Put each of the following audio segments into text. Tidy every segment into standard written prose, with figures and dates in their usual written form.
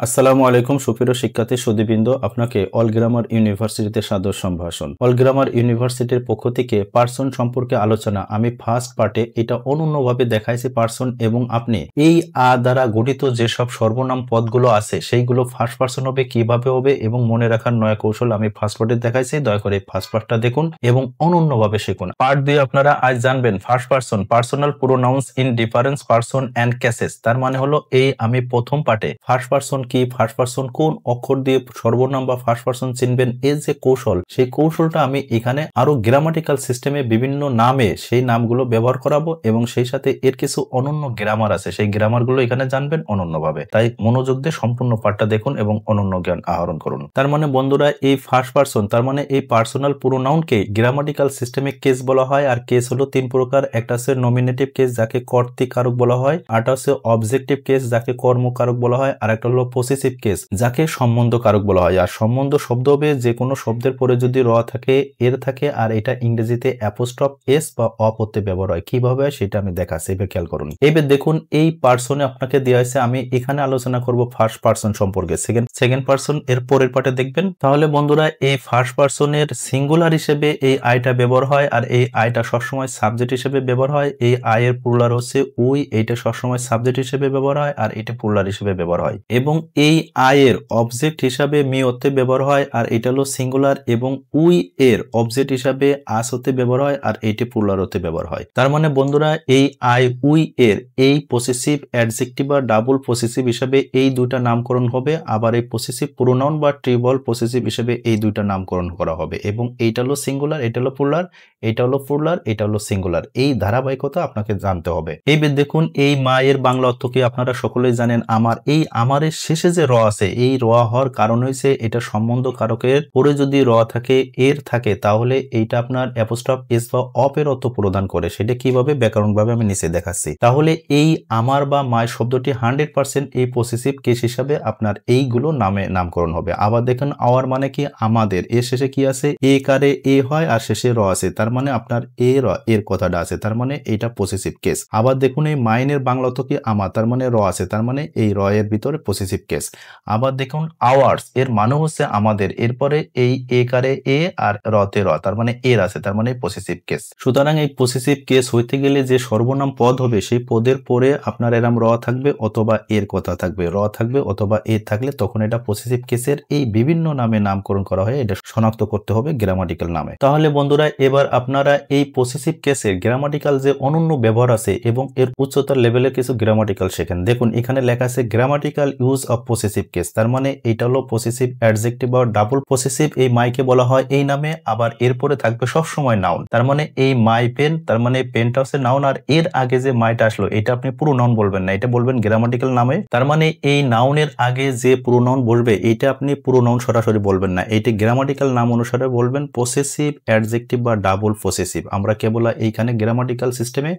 আসসালামু আলাইকুম সুপ্রিয় শিক্ষার্থী সুধীবৃন্দ, আপনাকে অল গ্রামার ইউনিভার্সিটিতে সাদর সম্ভাষণ। অল গ্রামার ইউনিভার্সিটির পক্ষ থেকে পার্সন সম্পর্কে আলোচনা আমি ফার্স্ট পার্টে এটা অনন্যভাবে দেখাইছি। পার্সন এবং আপনি এই দ্বারা গঠিত যেসব সর্বনাম পদগুলো আছে সেইগুলো ফার্স্ট পার্সন হবে, কিভাবে হবে এবং মনে রাখার নয়া কৌশল আমি ফার্স্ট পার্টে দেখাইছি। দয়া করে ফার্স্ট পার্টটা দেখুন এবং অনন্যভাবে শিখুন। পার্ট দিয়ে আপনারা আজ জানবেন first person, personal pronouns in difference person and cases. তার মানে হলো এই আমি প্রথম পার্টে ফার্স্ট পার্সন কি, ফার্স্ট পার্সন কোন অক্ষর দিয়ে সর্বনাম বা ফার্স্ট পার্সন চিনবেন, এর যে কৌশল, সেই কৌশলটা আমি এখানে আরো গ্রামাটিক্যাল সিস্টেমে বিভিন্ন নামে সেই নামগুলো ব্যবহার করাবো এবং সেই সাথে এর কিছু অনন্য গ্রামার আছে, সেই গ্রামারগুলো এখানে জানবেন অনন্যভাবে। তাই মনোযোগ দিয়ে সম্পূর্ণ পাঠটা দেখুন এবং অনন্য জ্ঞান আহরণ করুন। তার মানে বন্ধুরা, এই ফার্স্ট পার্সন তার মানে এই পার্সোনাল প্রোনাউনকে গ্রামাটিক্যাল সিস্টেমে কেস বলা হয়। আর কেস হলো তিন প্রকার। একটা হচ্ছে নমিনেটিভ কেস যাকে কর্তৃকারক বলা হয়, আরটা হচ্ছে অবজেক্টিভ কেস যাকে কর্মকারক বলা হয়, আর একটা হলো পসেসিভ কেস যাকে সম্বন্ধ কারক বলা হয়। আর সম্বন্ধ শব্দ হবে যে কোনো শব্দের পরে যদি র থাকে, এর থাকে, আর এটা ইংরেজিতে অ্যাপোস্ট্রফ এস বা অ করতে ব্যবহার হয়। কিভাবে হয় সেটা আমি দেখাচ্ছি, এবার খেয়াল করুন। এবার দেখুন, এই পার্সনে আপনাকে দেওয়া হয়েছে, আমি এখানে আলোচনা করব ফার্স্ট পার্সন সম্পর্কে। সেকেন্ড পার্সন এর পরের পার্টে দেখবেন। তাহলে বন্ধুরা, এই ফার্স্ট পার্সনের সিঙ্গুলার হিসেবে এই আইটা ব্যবহার হয়, আর এই আইটা সবসময় সাবজেক্ট হিসেবে ব্যবহার হয়। এই আই এর প্লুরাল হচ্ছে উই, এইটা সবসময় সাবজেক্ট হিসেবে ব্যবহার হয়, আর এটা প্লুরাল হিসেবে ব্যবহার হয়। এবং এই আই এর অবজেক্ট হিসাবে মি হতে ব্যবহার হয়, আর এটা হলো সিঙ্গুলার। এবং উই এর অবজেক্ট হিসাবে আস হতে ব্যবহার হয়, আর এইটি প্লুরাল হতে ব্যবহার হয়। তার মানে বন্ধুরা, এই আই উই এর এই পসেসিভ অ্যাডজেক্টিভ বা ডাবল পসেসিভ হিসাবে এই দুইটা নামকরণ হবে, আবার এই পসেসিভ প্রোনাউন বা ট্রিপল পসেসিভ হিসাবে এই দুইটা নামকরণ করা হবে। এবং এইটা হলো সিঙ্গুলার, এটা হলো প্লুরাল, এটা হলো প্লুরাল, এটা হলো সিঙ্গুলার। এই ধারাবাহিকতা আপনাকে জানতে হবে। এইবার দেখুন, এই মা এর বাংলা অর্থ কি আপনারা সকলেই জানেন। আমার এই আমারের শেষে যে র আছে, এই র হওয়ার কারণ হয়েছে এটা সম্বন্ধ কারকের পরে যদি র থাকে, এর থাকে, তাহলে এইটা আপনার অ্যাপোস্ট্রফ এস বা অপ এর অর্থ প্রদান করে। সেটা কিভাবে ব্যাকরণ ভাবে আমি নিচে দেখাচ্ছি। তাহলে এই আমার বা মাই শব্দটি 100% এই পসেসিভ কেস হিসাবে আপনার এইগুলো নামে নামকরণ হবে। আবার দেখেন, আওয়ার মানে কি, আমাদের, এর শেষে কি আছে, এ কারে এ হয়, আর শেষে র আছে, তার মানে আপনার এ র এর কথাটা আছে, তার মানে এইটা পসেসিভ কেস। আবার দেখুন, এই মাইনের বাংলা অর্থ কি, আমার, তার মানে র আছে, তার মানে এই র এর ভিতরে পসেসিভ কেস। আবার দেখুন, আওয়ার্স এর মানে হচ্ছে আমাদের, এরপরে এই এ কারে এ আর রতে র, তার মানে এর আছে, তার মানে পসেসিভ কেস। সুতরাং এই পসেসিভ কেস হইতে গেলে যে সর্বনাম পদ হবে, সেই পদের পরে আপনার এরম র থাকবে অথবা এর কথা থাকবে, র থাকবে অথবা এ থাকলে তখন এটা পসেসিভ কেসের এই বিভিন্ন নামে নামকরণ করা হয়। এটা শনাক্ত করতে হবে গ্রামাটিক্যাল নামে। তাহলে বন্ধুরা, এবার আপনারা এই পসেসিভ কেসের গ্রামাটিক্যাল যে অনন্য ব্যবহার আছে এবং এর উচ্চতর লেভেলের কিছু গ্রামাটিক্যাল শেখেন। দেখুন, এখানে লেখা আছে grammatical use of possessive case. তার মানে এটা হলো পসেসিভ অ্যাডজেক্টিভ বা ডাবল পসেসিভ, এই মাইকে বলা হয় এই নামে। আবার এরপরে থাকবে সবসময় নাউন, তার মানে এই মাই পেন, তার মানে পেনটা হচ্ছে নাউন, আর এর আগে যে মাইটা আসলো এটা আপনি পুরো নাউন বলবেন না, এটা বলবেন গ্রামাটিক্যাল নামে। তার মানে এই নাউনের আগে যে পুরো নাউন বসবে এটা আপনি পুরো নাউন সরাসরি বলবেন না, এইটা গ্রামাটিক্যাল নাম অনুসারে বলবেন পসেসিভ অ্যাডজেক্টিভ বা ডাবল পসেসিভ। আমরা কেবল এইখানে গ্রামাটিক্যাল সিস্টেমে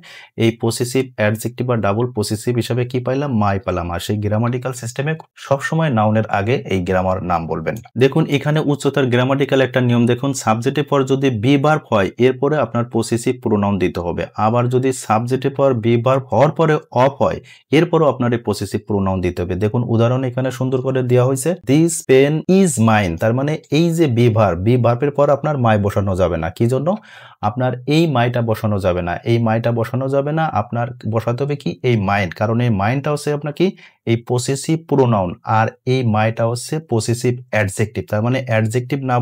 এই পসেসিভ অ্যাডজেক্টিভ বা ডাবল পসেসিভ হিসাবে কি পাইলাম, মাই পেলাম। আর সেই গ্রামাটিক্যাল সিস্টেমে সবসময় নাউনের আগে এই গ্রামার নাম বলবেন। দেখুন, এখানে উচ্চতার গ্রামাটিক্যাল একটা নিয়ম দেখুন, সাবজেক্টের পর যদি বি ভার্ব হয় এরপরে আপনার পসেসিভ প্রোনাউন দিতে হবে। আবার যদি সাবজেক্টের পর বি ভার্ব হওয়ার পরে অফ হয় এরপরও আপনার এই পসেসিভ প্রোনাউন দিতে হবে। দেখুন, উদাহরণ এখানে সুন্দর করে দেওয়া হয়েছে, দিস পেন ইজ মাইন। তার মানে এই যে বি ভার্বের পর আপনার মাই বসানো যাবে না। কি জন্য? আপনার এই মাইটা বসানো যাবে না, এই মাইটা বসানো যাবে না, আপনার বসাতে হবে কি, এই মাইন্ড। কারণ এই মাইন্ডটা হচ্ছে আপনার কি, এই পসেসিভ প্রোনাউন, আর এই মাইটা হচ্ছে পসেসিভ অ্যাডজেক্টিভ। তার মানে অ্যাডজেক্টিভ না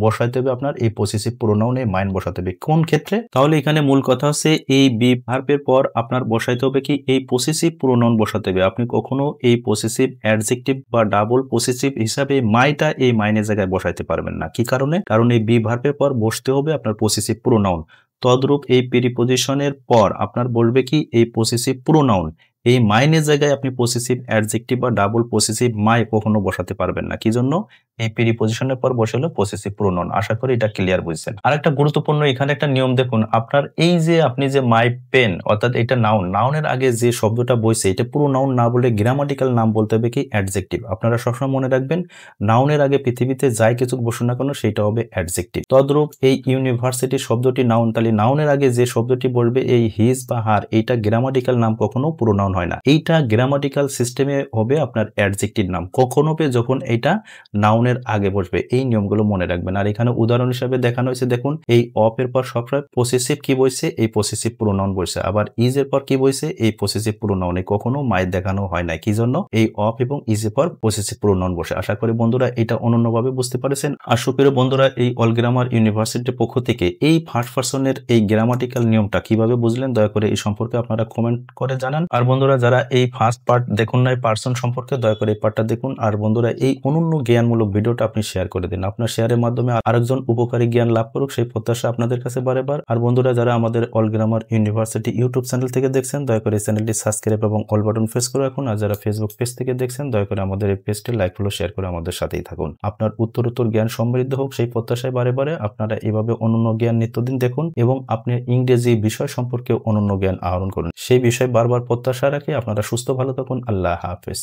বসাইতে হবে আপনার এই পসেসিভ প্রোনাউন, এই মাইন্ড বসাতে হবে। কোন ক্ষেত্রে? তাহলে এখানে মূল কথা হচ্ছে এই বি ভার্বের পর আপনার বসাইতে হবে কি, এই পসেসিভ প্রোনাউন বসাতে হবে। আপনি কখনো এই পসেসিভ অ্যাডজেক্টিভ বা ডাবল পসেসিভ হিসাবে মাইটা এই মাইনের জায়গায় বসাইতে পারবেন না। কি কারণে? কারণ এই বি ভার্বের পর বসতে হবে আপনার পসেসিভ প্রোনাউন। তদ্রূপ এই প্রিপজিশনের পর আপনার বলবে কি, এই পসেসিভ প্রোনাউন। এই মাইনের জায়গায় আপনি পসেসিভ অ্যাডজেক্টিভ বা ডাবল পসেসিভ মাই কখনো বসাতে পারবেন না। কি জন্য? এই প্রিপজিশনের পর বসে হলো পসেসিভ প্রোনাউন। আশা করি এটা ক্লিয়ার বুঝছেন। আরেকটা গুরুত্বপূর্ণ এখানে একটা নিয়ম দেখুন, আপনার এই যে আপনি যে মাই পেন, অর্থাৎ এটা নাউন, নাউনের আগে যে শব্দটা বসে এটা পুরো নাউন না বলে গ্রামাটিক্যাল নাম বলতে হবে কি, অ্যাডজেক্টিভ। আপনারা সবসময় মনে রাখবেন, নাউনের আগে পৃথিবীতে যাই কিছু বসুন না কেন সেটা হবে অ্যাডজেক্টিভ। তদ্রূপ এই ইউনিভার্সিটি শব্দটি নাউন, তাহলে নাউনের আগে যে শব্দটি বলবে এই হিজ বা হার, এইটা গ্রামাটিক্যাল নাম কখনো পুরো নাউন হয় না। এইটা গ্রামাটিক্যাল সিস্টেমে হবে আপনার অ্যাডজেক্টিভ নাম, কখন হবে যখন এটা নাউনের আগে বসবে। এই নিয়মগুলো মনে রাখবেন। আর এখানে উদাহরণ হিসাবে দেখানো হয়েছে, দেখুন এই অফ এর পর সবসময় পসেসিভ কি বসছে, এই পসেসিভ প্রোনাউন বসছে। আবার ইজ এর পর কি বসছে, এই পসেসিভ প্রোনাউনে কখনো মায়ের দেখানো হয় না। কি জন্য? এই অফ এবং ইজ এর পর পসেসিভ প্রোনাউন বসে। আশা করি বন্ধুরা এটা অনন্যভাবে বুঝতে পারছেন। আর সুপ্রিয় বন্ধুরা, এই অল গ্রামার ইউনিভার্সিটির পক্ষ থেকে এই ফার্স্ট পারসনের এই গ্রামাটিক্যাল নিয়মটা কিভাবে বুঝলেন, দয়া করে এই সম্পর্কে আপনারা কমেন্ট করে জানান। আর বন্ধুরা যারা এই ফার্স্ট পার্ট দেখুন নাই পারসন সম্পর্কে, দয়া করে এই পার্টটা দেখুন। আর বন্ধুরা এই অনন্য জ্ঞানমূলক ভিডিওটা আপনি শেয়ার করে দিন। আপনার শেয়ারের মাধ্যমে আরেকজন উপকারী জ্ঞান লাভ করুক, সেই প্রত্যাশা আপনাদের কাছে বারেবার। আর বন্ধুরা যারা আমাদের all grammar university YouTube channel থেকে দেখছেন, দয়া করে এই চ্যানেলটি সাবস্ক্রাইব এবং অল বাটন প্রেস করে রাখুন। আর যারা ফেসবুক পেজ থেকে দেখছেন, দয়া করে আমাদের এই পেজটি লাইক ফলো শেয়ার করে আমাদের সাথেই থাকুন। আপনার উত্তরোত্তর জ্ঞান সমৃদ্ধ হোক, সেই প্রত্যাশায় বারে আপনারা এভাবে অনন্য জ্ঞান নিত্যদিন দেখুন এবং আপনি ইংরেজি বিষয় সম্পর্কে অনন্য জ্ঞান আহরণ করুন। সেই বিষয়ে বারবার প্রত্যাশা রাখি। আপনারা সুস্থ ভালো থাকুন। আল্লাহ হাফেজ।